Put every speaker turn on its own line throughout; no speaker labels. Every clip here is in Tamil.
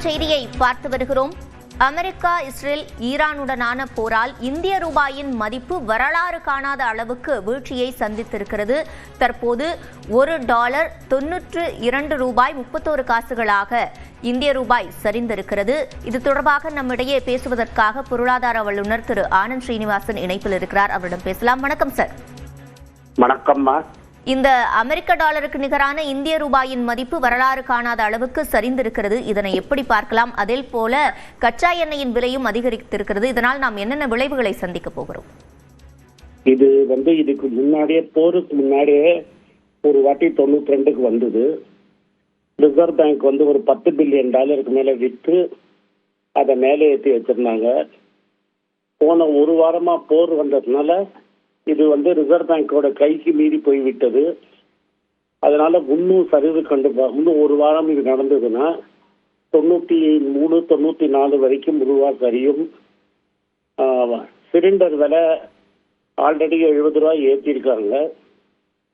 செய்தியை பார்த்து வருகிறோம். அமெரிக்கா, இஸ்ரேல், ஈரானுடனான போரால் இந்திய ரூபாயின் மதிப்பு வரலாறு காணாத அளவுக்கு வீழ்ச்சியை சந்தித்திருக்கிறது. தற்போது $1 92 ரூபாய் 31 காசுகளாக இந்திய ரூபாய் சரிந்திருக்கிறது. இது தொடர்பாக நம்மிடையே பேசுவதற்காக பொருளாதார வல்லுநர் திரு ஆனந்த் ஸ்ரீனிவாசன் இணைப்பில் இருக்கிறார். அவரிடம் பேசலாம். வணக்கம் சார்.
வணக்கம்மா.
இந்த அமெரிக்க டாலருக்கு நிகரான இந்திய ரூபாயின் மதிப்பு வரலாறு காணாத அளவுக்கு சரிந்திருக்கிறது. இதனை எப்படி பார்க்கலாம்? அதே போல கச்சா எண்ணெயின் விலையும் அதிகரித்திருக்கிறது. இதனால் நாம் என்னென்ன விளைவுகளை சந்திக்க போகிறோம்?
இது இதுக்கு முன்னாடியே, போருக்கு முன்னாடியே ஒரு வாட்டி 92க்கு வந்தது. ரிசர்வ் பேங்க் ஒரு $10 பில்லியன் மேல விற்று அதை மேலே ஏற்றி வச்சிருந்தாங்க. போன ஒரு வாரமா போர் வந்ததுனால இது ரிசர்வ் பேங்கோட கைக்கு மீறி போய்விட்டது. அதனால இன்னும் சரிவு இன்னும் ஒரு வாரம் இது நடந்ததுன்னா 93 94 வரைக்கும் ரூபா சரியும். சிலிண்டர் விலை ஆல்ரெடி $70 ஏற்றிருக்காங்க.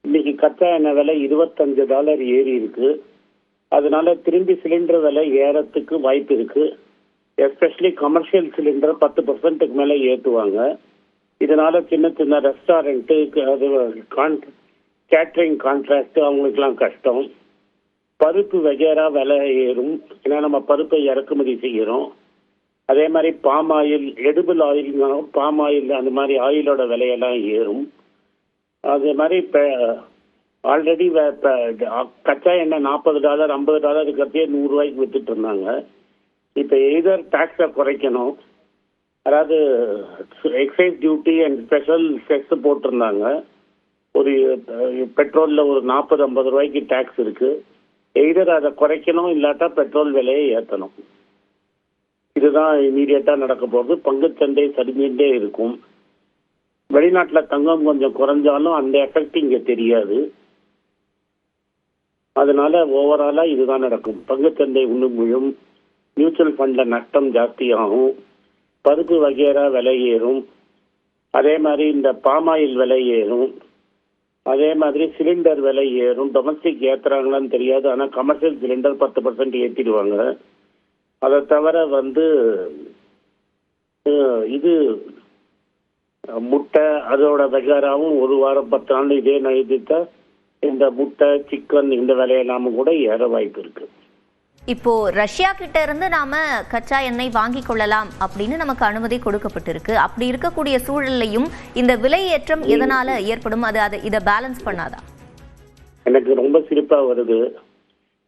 இன்னைக்கு கச்சா எண்ணெய் விலை $25 ஏறி இருக்கு. அதனால திரும்பி சிலிண்டர் விலை ஏறத்துக்கு வாய்ப்பு இருக்கு. எஸ்பெஷலி கமர்ஷியல் சிலிண்டர் 10% மேல ஏற்றுவாங்க. இதனால சின்ன சின்ன ரெஸ்டாரண்ட்டு, அது கேட்டரிங் கான்ட்ராக்ட், அவங்களுக்குலாம் கஷ்டம். பருப்பு வகைரா விலை ஏறும். ஏன்னா நம்ம பருப்பை இறக்குமதி செய்கிறோம். அதே மாதிரி palm oil, edible oil, palm oil, அந்த மாதிரி ஆயிலோட விலையெல்லாம் ஏறும். அதே மாதிரி இப்போ ஆல்ரெடி கச்சா எண்ணெய் $40 $50 இருக்கிறதே $100 வித்துட்டு இருந்தாங்க. இப்போ எய்தர் டாக்ஸை குறைக்கணும், அதாவது excise duty and special chess போட்டிருந்தாங்க. ஒரு பெட்ரோலில் ஒரு $40-50 டாக்ஸ் இருக்கு. எய்தர் அதை குறைக்கணும், இல்லாட்டா பெட்ரோல் விலையை ஏற்றணும். இதுதான் இமீடியட்டா நடக்க போகுது. பங்குச்சந்தை சரிஞ்சுட்டே இருக்கும். வெளிநாட்டில் தங்கம் கொஞ்சம் குறைஞ்சாலும் அந்த எஃபெக்ட் இங்கே தெரியாது. அதனால ஓவராலா இதுதான் நடக்கும். பங்குச்சந்தை இன்னும் விழும். மியூச்சுவல் ஃபண்ட்ல நஷ்டம் ஜாஸ்தியாகும். பருப்பு வகைரா விலை ஏறும். அதே மாதிரி இந்த பாமாயில் விலை ஏறும். அதே மாதிரி சிலிண்டர் விலை ஏறும். டொமஸ்டிக் ஏற்றுறாங்களான்னு தெரியாது, ஆனால் கமர்ஷியல் சிலிண்டர் 10% ஏற்றிடுவாங்க. அதை தவிர இது முட்டை, அதோட வகைராவும் ஒரு வாரம் 10 நாள் இதே நழுதித்தா இந்த முட்டை, சிக்கன், இந்த விலையெல்லாமும் கூட ஏற வாய்ப்பு இருக்கு.
இப்போ ரஷ்யா கிட்ட இருந்து நாம கச்சா எண்ணெய் வாங்கி கொள்ளலாம் அப்படின்னு நமக்கு அனுமதி கொடுக்கப்பட்டிருக்கு. அப்படி இருக்கக்கூடிய சூழலையும் இந்த விலை ஏற்றம் எதனால ஏற்படும்? இதை பேலன்ஸ் பண்ணாதா?
எனக்கு ரொம்ப சிரிப்பா வருது.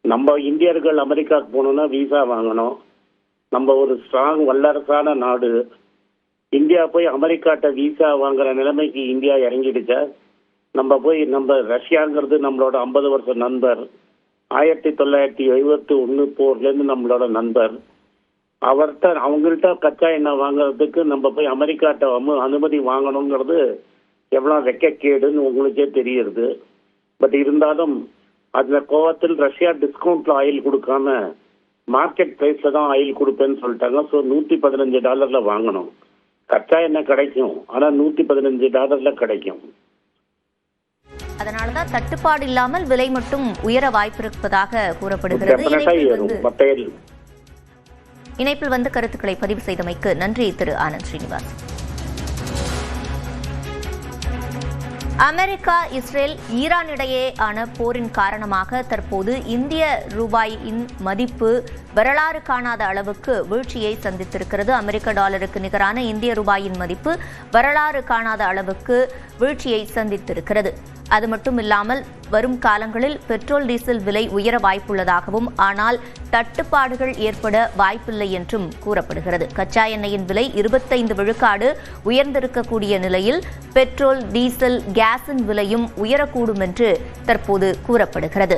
நம்ம இந்தியர்கள் அமெரிக்காவுக்கு போகணும்னா விசா வாங்கணும். நம்ம ஒரு ஸ்ட்ராங் வல்லரசான நாடு. இந்தியா போய் அமெரிக்காட்ட விசா வாங்குற நிலைமைக்கு இந்தியா இறங்கிடுச்சா? நம்ம ரஷ்யாங்கிறது நம்மளோட 50 வருஷ நண்பர். 1971 போர்லேருந்து நம்மளோட நண்பர். அவங்கள்ட்ட கச்சா எண்ணெய் வாங்குறதுக்கு நம்ம போய் அமெரிக்காட்ட அனுமதி வாங்கணுங்கிறது எவ்வளோ வெக்கக்கேடுன்னு உங்களுக்கே தெரியுது. பட் இருந்தாலும் அதுல கோவத்தில் ரஷ்யா டிஸ்கவுண்ட்ல ஆயில் கொடுக்காம மார்க்கெட் பிரைஸ்ல தான் ஆயில் கொடுப்பேன்னு சொல்லிட்டாங்க. ஸோ $115 வாங்கணும். கச்சா எண்ணெய் கிடைக்கும், ஆனா $115 கிடைக்கும்.
அதனாலதான் தட்டுப்பாடு இல்லாமல் விலை மட்டும் உயர வாய்ப்பு இருப்பதாக கூறப்படுகிறது. இணைப்பில் கருத்துக்களை பதிவு செய்தமைக்கு நன்றி திரு Anand Srinivas. America, Israel, Iran இடையேயான போரின் காரணமாக தற்போது இந்திய ரூபாயின் மதிப்பு வரலாறு காணாத அளவுக்கு வீழ்ச்சியை சந்தித்திருக்கிறது. அமெரிக்க டாலருக்கு நிகரான இந்திய ரூபாயின் மதிப்பு வரலாறு காணாத அளவுக்கு வீழ்ச்சியை சந்தித்திருக்கிறது. அது மட்டுமில்லாமல் வரும் காலங்களில் பெட்ரோல், டீசல் விலை உயர வாய்ப்புள்ளதாகவும், ஆனால் தட்டுப்பாடுகள் ஏற்பட வாய்ப்பில்லை என்றும் கூறப்படுகிறது. கச்சா எண்ணெயின் விலை 25 விழுக்காடு உயர்ந்திருக்கக்கூடிய நிலையில் பெட்ரோல், டீசல், கேஸின் விலையும் உயரக்கூடும் என்று தற்போது கூறப்படுகிறது.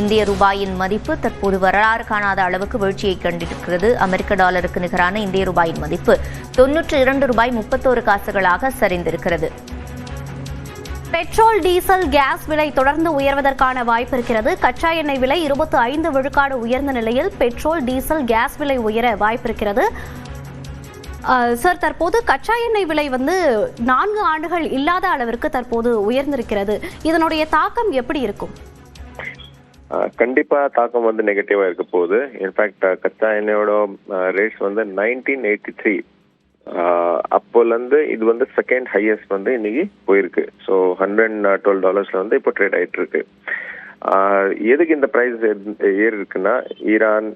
இந்திய ரூபாயின் மதிப்பு தற்போது வரலாறு காணாத அளவுக்கு வீழ்ச்சியை கண்டிருக்கிறது. அமெரிக்க டாலருக்கு நிகரான இந்திய ரூபாயின் மதிப்பு $92.31 காசுகளாக சரிந்திருக்கிறது.
பெட்ரோல், டீசல், கேஸ் விலை தொடர்ந்து உயர்வதற்கான வாய்ப்பு இருக்கிறது. கச்சா எண்ணெய் விலை 25 விழுக்காடு உயர்ந்த நிலையில் பெட்ரோல், டீசல், கேஸ் விலை உயர வாய்ப்பு இருக்கிறது. சார், தற்போது கச்சா எண்ணெய் விலை 4 ஆண்டுகள் இல்லாத அளவிற்கு தற்போது உயர்ந்திருக்கிறது. இதனுடைய தாக்கம் எப்படி இருக்கும்?
கண்டிப்பா தாக்கம் வந்து நெகட்டிவா இருக்க போகுது. இன்ஃபேக்ட் கச்சா எண்ணெயோட ரேட்ஸ் வந்து 1983 அப்போல இருந்து இது வந்து செகண்ட் ஹையஸ்ட் வந்து இன்னைக்கு போயிருக்கு. ஸோ $112 வந்து இப்போ ட்ரேட் ஆயிட்டு இருக்கு. எதுக்கு இந்த பிரைஸ் ஏறி இருக்குன்னா, ஈரான்,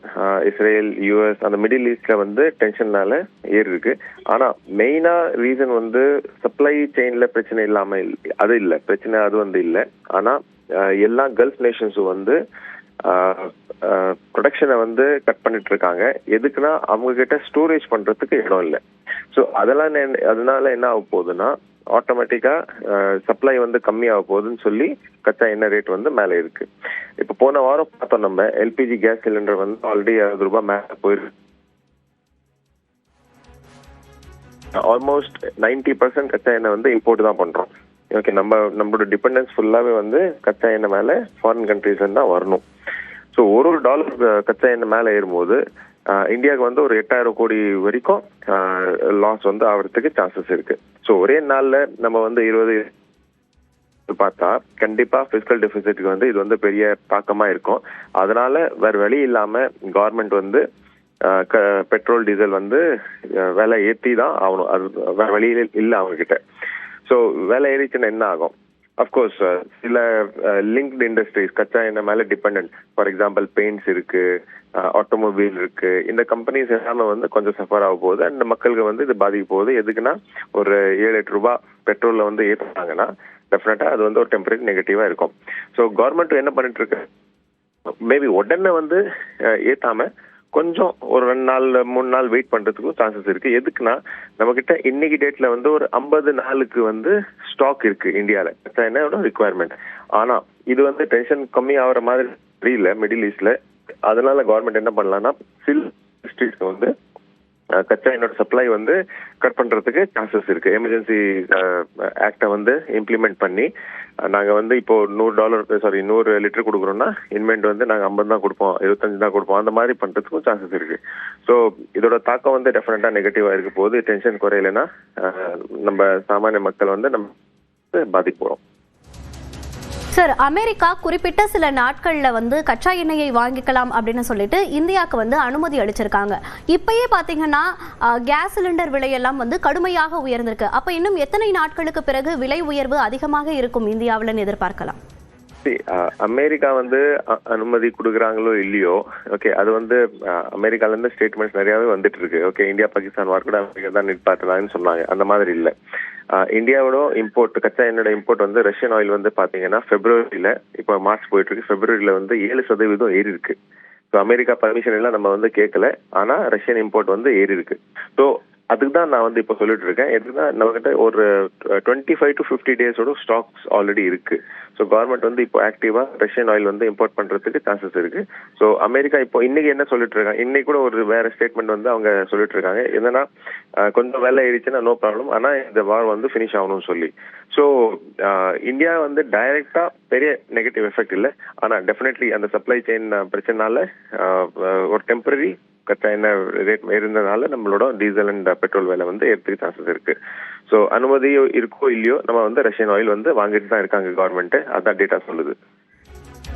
இஸ்ரேல், யூஎஸ் அந்த மிடில் ஈஸ்ட்ல வந்து டென்ஷன்னால ஏறி இருக்கு. ஆனா மெயினா ரீசன் வந்து சப்ளை செயின்ல பிரச்சனை இல்லாம அது இல்ல, பிரச்சனை அது வந்து இல்ல. ஆனா எல்லா கல்ஃப் நேஷன்ஸும் வந்து ப்ரொடக்ஷனை வந்து கட் பண்ணிட்டு இருக்காங்க. எதுக்குன்னா அவங்க கிட்ட ஸ்டோரேஜ் பண்றதுக்கு இடம் இல்லை. ஸோ அதனால என்ன ஆக போகுதுன்னா, ஆட்டோமேட்டிக்கா சப்ளை வந்து கம்மியாக போகுதுன்னு சொல்லி கச்சா எண்ணெய் ரேட் வந்து மேலே இருக்கு. இப்போ போன வாரம் பார்த்தோம், நம்ம எல்பிஜி கேஸ் சிலிண்டர் வந்து ஆல்ரெடி ₹60 மேலே போயிருக்கு. ஆல்மோஸ்ட் 90% கச்சா எண்ணெய் வந்து இம்போர்ட் தான் பண்றோம். ஓகே, நம்மளோட டிபெண்டன்ஸ் ஃபுல்லாவே வந்து கச்சா எண்ணெய் மேலே ஃபாரின் கண்ட்ரீஸ்ல தான் வரணும். ஸோ ஒரு $1 கச்சா எண்ணெய் மேலே ஏறும்போது இந்தியாவுக்கு வந்து ஒரு 8,000 கோடி வரைக்கும் லாஸ் வந்து ஆகிறதுக்கு சான்சஸ் இருக்கு. ஸோ ஒரே நாள்ல நம்ம வந்து 20 பார்த்தா கண்டிப்பா பிஸ்கல் டெபிசிட்க்கு வந்து இது வந்து பெரிய தாக்கமா இருக்கும். அதனால வேற வழி இல்லாம கவர்மெண்ட் வந்து பெட்ரோல் டீசல் வந்து விலை ஏற்றி தான் ஆகணும். அது வேற வழியில இல்லை அவங்க கிட்ட. ஸோ விலை ஏறிச்சுன்னா என்ன ஆகும்? அஃப்கோர்ஸ் சில லிங்க்டு இண்டஸ்ட்ரீஸ் கச்சா எண்ணெய் மேலே டிபெண்ட், ஃபார் எக்ஸாம்பிள் பெயிண்ட்ஸ் இருக்கு, ஆட்டோமொபைல் இருக்கு, இந்த கம்பெனிஸ் எல்லாமே வந்து கொஞ்சம் சஃபர் ஆக போகுது. அண்ட் மக்களுக்கு வந்து இது பாதிக்க போகுது. எதுக்குன்னா, ஒரு $7-8 பெட்ரோல்ல வந்து ஏற்றுனாங்கன்னா டெஃபினட்டா அது வந்து ஒரு டெம்பரரி நெகட்டிவா இருக்கும். ஸோ கவர்மெண்ட் என்ன பண்ணிட்டு இருக்கு, மேபி உடனே வந்து ஏத்தாம கொஞ்சம் ஒரு 2 நாள் 3 நாள் வெயிட் பண்றதுக்கும் சான்சஸ் இருக்கு. எதுக்குன்னா, நம்ம கிட்ட இன்னைக்கு டேட்ல வந்து ஒரு 50 நாளுக்கு வந்து ஸ்டாக் இருக்கு இந்தியால கச்சா எண்ணெயோட ரிக்குவயர்மெண்ட். ஆனா இது வந்து டென்ஷன் கம்மி ஆகிற மாதிரி தெரியல மிடில் ஈஸ்ட்ல. அதனால கவர்மெண்ட் என்ன பண்ணலாம்னா, சில டிஸ்ட்ரிக்ட்ஸ்க்கு வந்து கச்சா எண்ணெயோட சப்ளை வந்து கட் பண்றதுக்கு சான்சஸ் இருக்கு. எமர்ஜென்சி ஆக்டை வந்து இம்ப்ளிமெண்ட் பண்ணி நாங்க வந்து இப்போ $100 லிட்டர் கொடுக்குறோம்னா இன்வென்ட் வந்து நாங்க 50 தான் கொடுப்போம், 25 தான் கொடுப்போம், அந்த மாதிரி பண்றதுக்கும் சான்சஸ் இருக்கு. ஸோ இதோட தாக்கம் வந்து டெஃபினட்டா நெகட்டிவா இருக்க போது. டென்ஷன் குறையலைன்னா நம்ம சாமானிய மக்கள் வந்து நம்ம பாதிப்போம்.
சார், அமெரிக்கா குறிப்பிட்ட சில நாட்கள்ல வந்து கச்சா எண்ணெயை வாங்கிக்கலாம் அப்படின்னு சொல்லிட்டு இந்தியாவுக்கு வந்து அனுமதி அளிச்சிருக்காங்க. இப்பயே பாத்தீங்கன்னா கேஸ் சிலிண்டர் விலையெல்லாம் வந்து கடுமையாக உயர்ந்திருக்கு. அப்ப இன்னும் எத்தனை நாட்களுக்கு பிறகு விலை உயர்வு அதிகமாக இருக்கும் இந்தியாவில்னு எதிர்பார்க்கலாம்?
அமெரிக்கா வந்து அனுமதி கொடுக்குறாங்களோ இல்லையோ, ஓகே, அது வந்து அமெரிக்கால இருந்து ஸ்டேட்மெண்ட்ஸ் நிறையவே வந்துட்டு இருக்கு. ஓகே, இந்தியா பாகிஸ்தான் வார் கூட அமெரிக்கா தான் நிற்பாட்டுறாங்கன்னு சொன்னாங்க. அந்த மாதிரி இல்லை. இந்தியாவோட இம்போர்ட் கச்சா எண்ணெயோட இம்போர்ட் வந்து ரஷ்யன் ஆயில் வந்து பாத்தீங்கன்னா பிப்ரவரியில, இப்போ மார்ச் போயிட்டு இருக்கு, பிப்ரவரியில வந்து 7% ஏறி இருக்கு. ஸோ அமெரிக்கா பர்மிஷன் எல்லாம் நம்ம வந்து கேட்கல, ஆனா ரஷ்யன் இம்போர்ட் வந்து ஏறி இருக்கு. ஸோ அதுக்கு தான் நான் வந்து இப்போ சொல்லிட்டு இருக்கேன். எதுனா நம்ம கிட்ட ஒரு 25 to 50 டேஸோட ஸ்டாக்ஸ் ஆல்ரெடி இருக்கு. ஸோ கவர்மெண்ட் வந்து இப்போ ஆக்டிவா ரஷ்யன் ஆயில் வந்து இம்போர்ட் பண்றதுக்கு சான்சஸ் இருக்கு. ஸோ அமெரிக்கா இப்போ இன்னைக்கு என்ன சொல்லிட்டு இருக்காங்க, இன்னைக்கு கூட ஒரு வேற ஸ்டேட்மெண்ட் வந்து அவங்க சொல்லிட்டு இருக்காங்க, என்னன்னா கொஞ்சம் வேலை ஏறிச்சுன்னா நோ ப்ராப்ளம், ஆனா இந்த வார் வந்து ஃபினிஷ் ஆகணும்னு சொல்லி. ஸோ இந்தியா வந்து டைரக்டா பெரிய நெகட்டிவ் எஃபெக்ட் இல்லை, ஆனா டெஃபினெட்லி அந்த சப்ளை செயின் பிரச்சனைனால ஒரு டெம்பரரி கச்சா எண்ணெய் ரேட் இருந்ததுனால நம்மளோட டீசல் அண்ட் பெட்ரோல் விலை வந்து ஏறதுக்கு சான்சஸ் இருக்கு. ஸோ அனுமதி இருக்கோ இல்லையோ நம்ம வந்து ரஷ்யன் ஆயில் வந்து வாங்கிட்டு தான் இருக்காங்க கவர்மெண்ட். அதான் டேட்டா சொல்லுது.